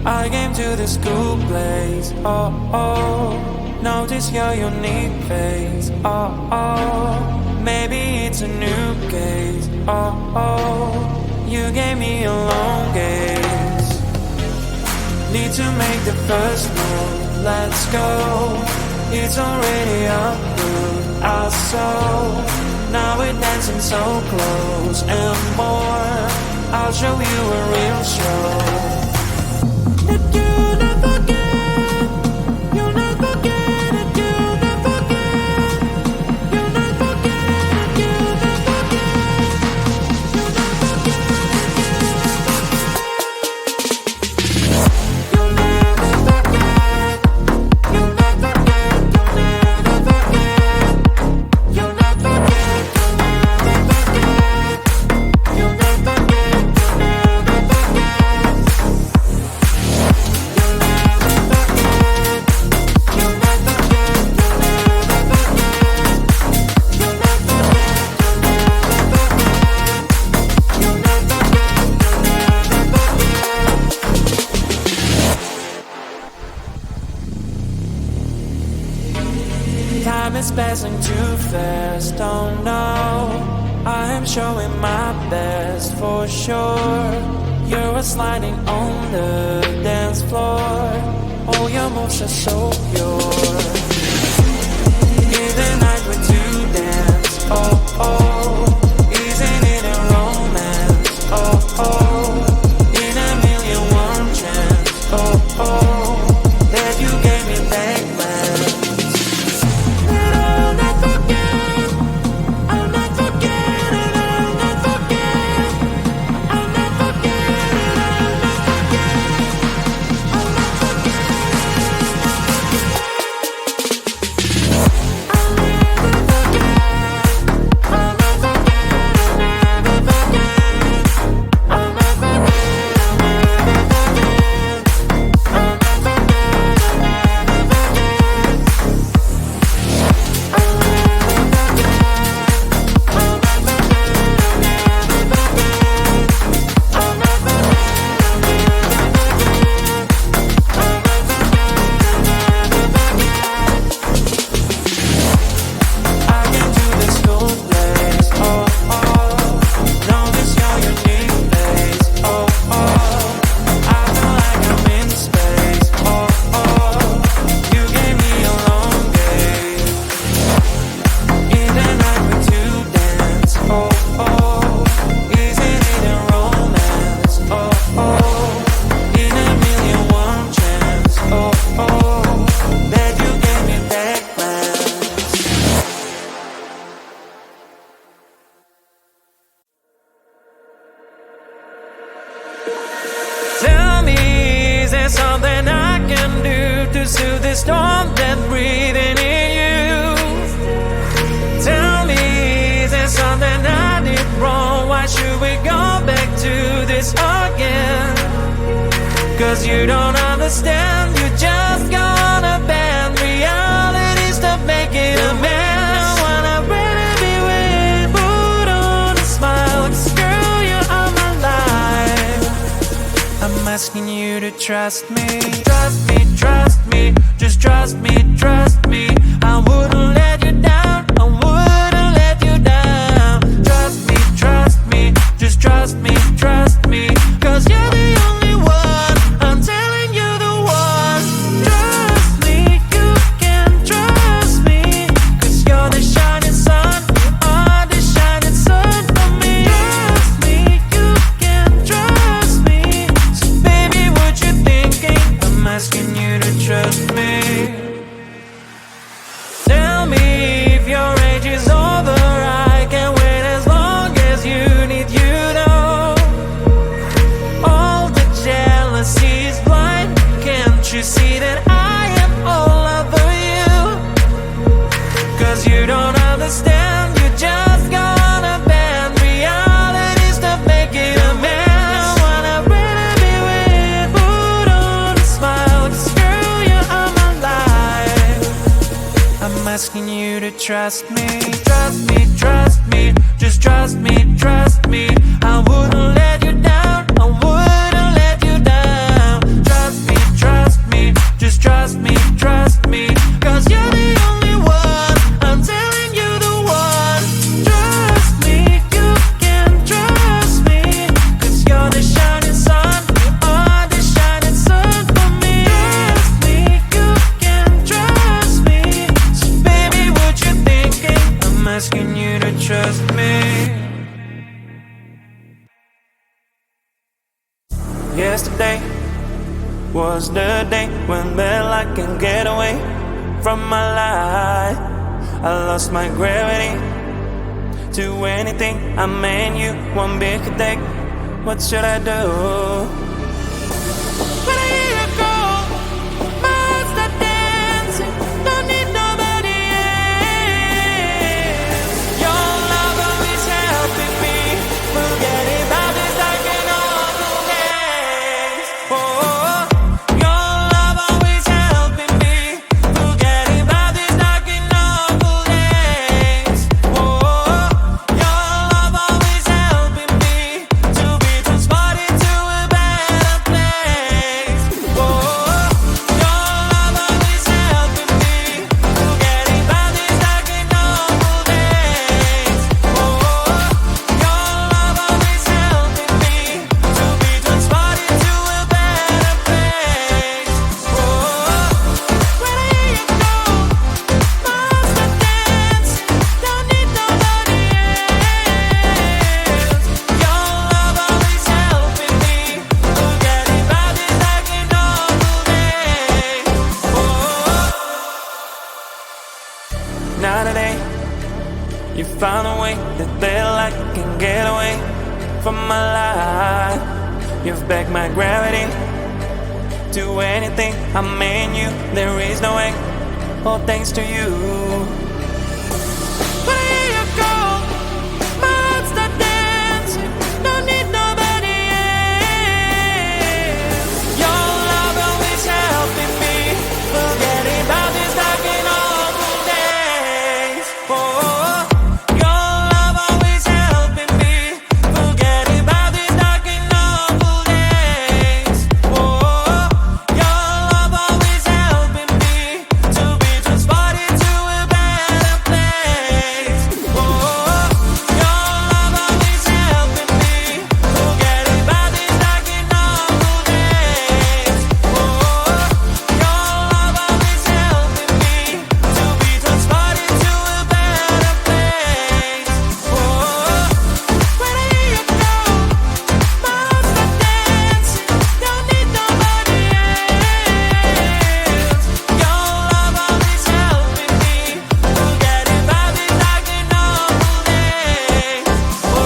I came to this cool place, oh, oh. Notice your unique face, oh, oh. Maybe it's a new case, oh, oh. You gave me a long gaze. Need to make the first move, let's go. It's already approved, our soul. Now we're dancing so close and more. I'll show you a real show. That you'll never get, you'll never get it, you'll never get, you'll never get it, you'll never get, you'll never get, you'll never forget, you'll never get, you'll never forget, you'll never get, you'll never forget, you'll never get, you'll never forget. Time is passing too fast, oh no. I am showing my best for sure. You're sliding on the dance floor. All your moves are so pure. In the night we're to dance, oh oh. Isn't it a romance, oh oh. In a million one chance, oh oh. That you gave me back when. That I'll not forget, I'll not forget it, I'll not forget, I'll not forget it, I'll not forget, I'll not forget, I'll never forget, I'll not forget, I'll never forget, I'll not forget, I'll never forget, I'll not I came to this cool place, oh oh. Notice your unique face, oh oh. I feel like I'm in space, oh oh. You gave me a long gaze. In the night we're to dance, oh oh. Isn't it a romance, oh oh. In a million one chance, oh oh. That you gave me back plans. Tell me, is there something I can do to soothe the storm that's breathing in you? Tell me, is there something I did wrong? Why should we go back to this again? Cause you don't understand, you just gonna bend reality, stop making a mess. Wanna really be with, put on a smile, 'cause girl, you are my life. I'm asking you to trust me, trust me, just trust me, I wouldn't let you down, I wouldn't let you down. Trust me, just trust me, 'cause you're the only one, I'm telling you the one. Trust me, you can trust me, 'cause you're the shining sun, you are the shining sun for me. Trust me, you can trust me, so baby what you thinking, I'm asking you to trust me. Tell me if your age is over, I can wait as long as you need, you know. All the jealousy is blind, can't you see that I am all over you? 'Cause you don't understand, you just gonna bend reality, stop making a mess. I wanna really be with, put on a smile, 'cause girl, you are my life. I'm asking you to trust me, just trust me, I wouldn't let you down, I wouldn't let you down. Trust Yesterday was the day when I can get away from my life. I lost my gravity to anything. I mean you one big day. What should I do? When I hear you go, my heart start dancing. Don't need nobody else. Your love always helping me. Forget about this dark and awful days. Oh, your love always helping me. Forget about this dark and awful days. Oh, your love always helping me to be transported to a better place. Oh, your love always helping me. Forget about this dark and awful days. Oh, your love always helping me to be transported to a better place. Oh, when I hear you go, my heart start dancing. Don't need nobody else. Your love always helping me. Forget about this dark and awful days. Oh, now today you found a way that I can get away from my life. You've backed my gravity to anything. I mean you, there is no way. All thanks to you. When I hear you go, my heart start dancing. Don't need nobody else. Your love always helping me. Forget about this dark and awful days. Oh, your love always helping me. Forget about this dark and awful days. Oh, your love always helping me to be transported to a better place. Oh, your love always helping me. Forget about this dark and awful days. Oh, your love always helping me to be transported to a better place. Oh, when I hear you go, my heart start dancing. Don't need nobody else. Your love always helping me. Forget about this dark and awful days. Oh.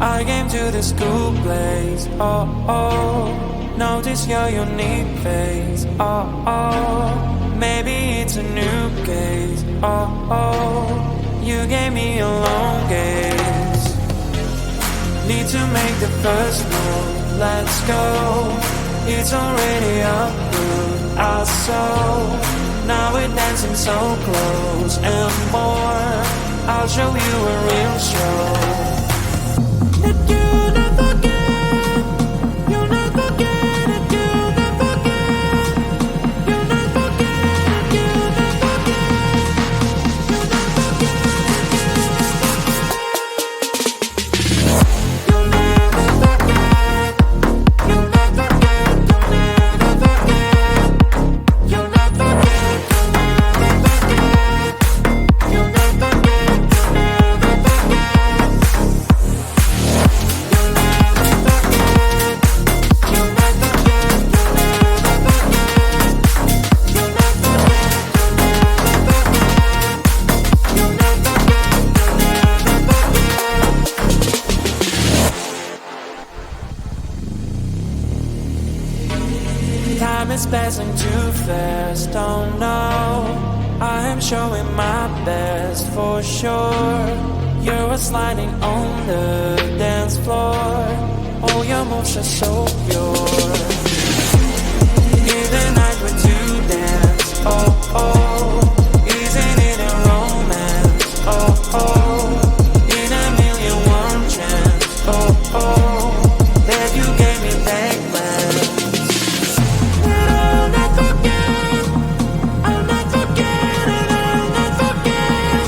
I came to this cool place, oh, oh. Notice your unique face, oh, oh. Maybe it's a new case, oh, oh. You gave me a long gaze. Need to make the first move, let's go. It's already up through our soul. Now we're dancing so close and more. I'll show you a real show. That you'll never forget. You'll never forget it. You'll never forget. You'll never forget it. You'll never forget. You'll never forget it. You'll never forget. You'll never forget. You'll never forget. You'll never forget. You'll never forget. You'll never forget. Time is passing too fast, oh no. I am showing my best for sure. You're sliding on the dance floor. Oh, your moves are so pure. In the night when to dance, oh, oh. Isn't it a romance, oh, oh. In a million one chance, oh, oh. That you gave me that glance. I'll not forget, I'll not forget it, I'll not forget,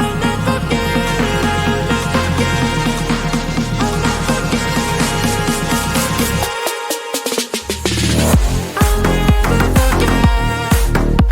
I'll not forget it, I'll not forget, I'll not forget.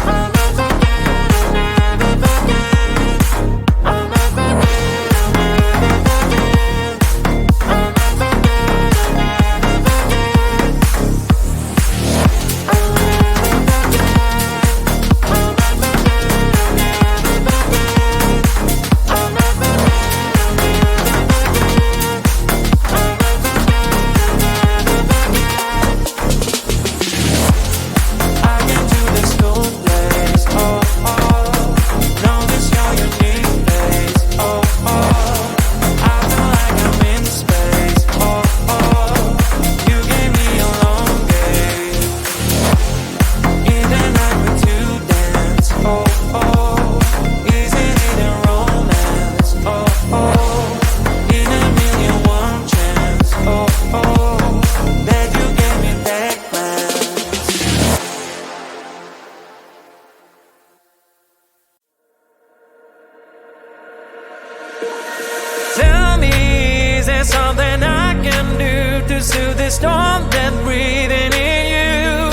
something I can do to soothe the storm that's breathing in you?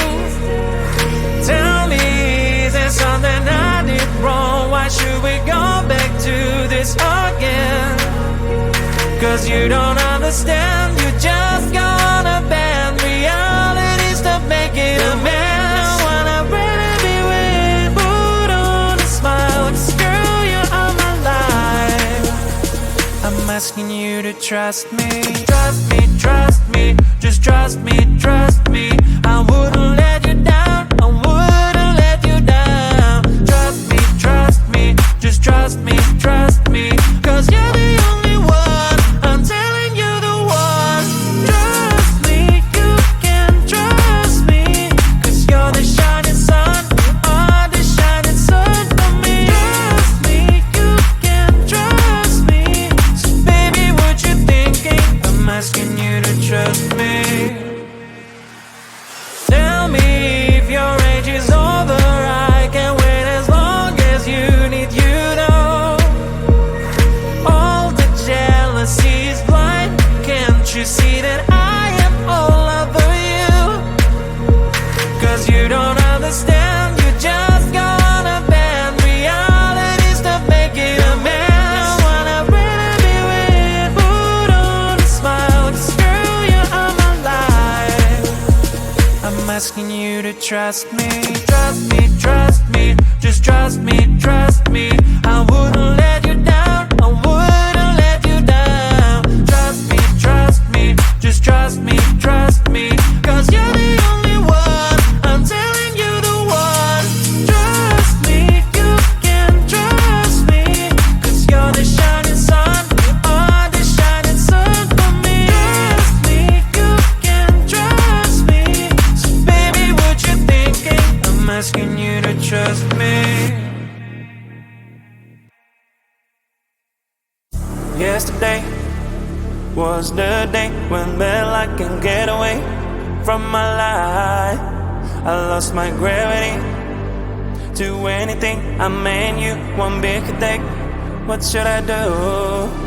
Tell me, is there something I did wrong? Why should we go back to this again? Cause you don't understand, you just gonna bend realities to make it a mess. Wanna really be with, put on a smile, girl, you are my life. I'm asking you to trust me, trust me, trust me, just trust me, trust me. I wouldn't let you down, I wouldn't let you down. Trust me, just trust me, trust me. Cause you're the only one, I'm telling you the one. Trust me, you can trust me. Cause you're the shining sun, you are the shining sun for me. Trust me, you can trust me. So baby, what you thinking? I'm asking you to trust me. Tell me if your age is over, I can wait as long as you need, you know. All the jealousy is blind, can't you see that I am all over you? Cause you don't understand, you just gonna bend realities to make it a mess. Wanna really be with, put on a smile, cause girl, you are my life. I'm asking you to trust me, trust me, trust me, just trust me, trust me. I wouldn't let you down, I wouldn't let you down. Trust me, just trust me, trust me. Cause you're the only one, I'm telling you the one. Trust me, you can trust me. Cause you're the shining sun, you are the shining sun for me. Trust me, you can trust me. So baby, what you thinking? I'm asking you to trust me. Yesterday was the day when I can get away from my life. I lost my gravity to anything. I mean you one big take. What should I do?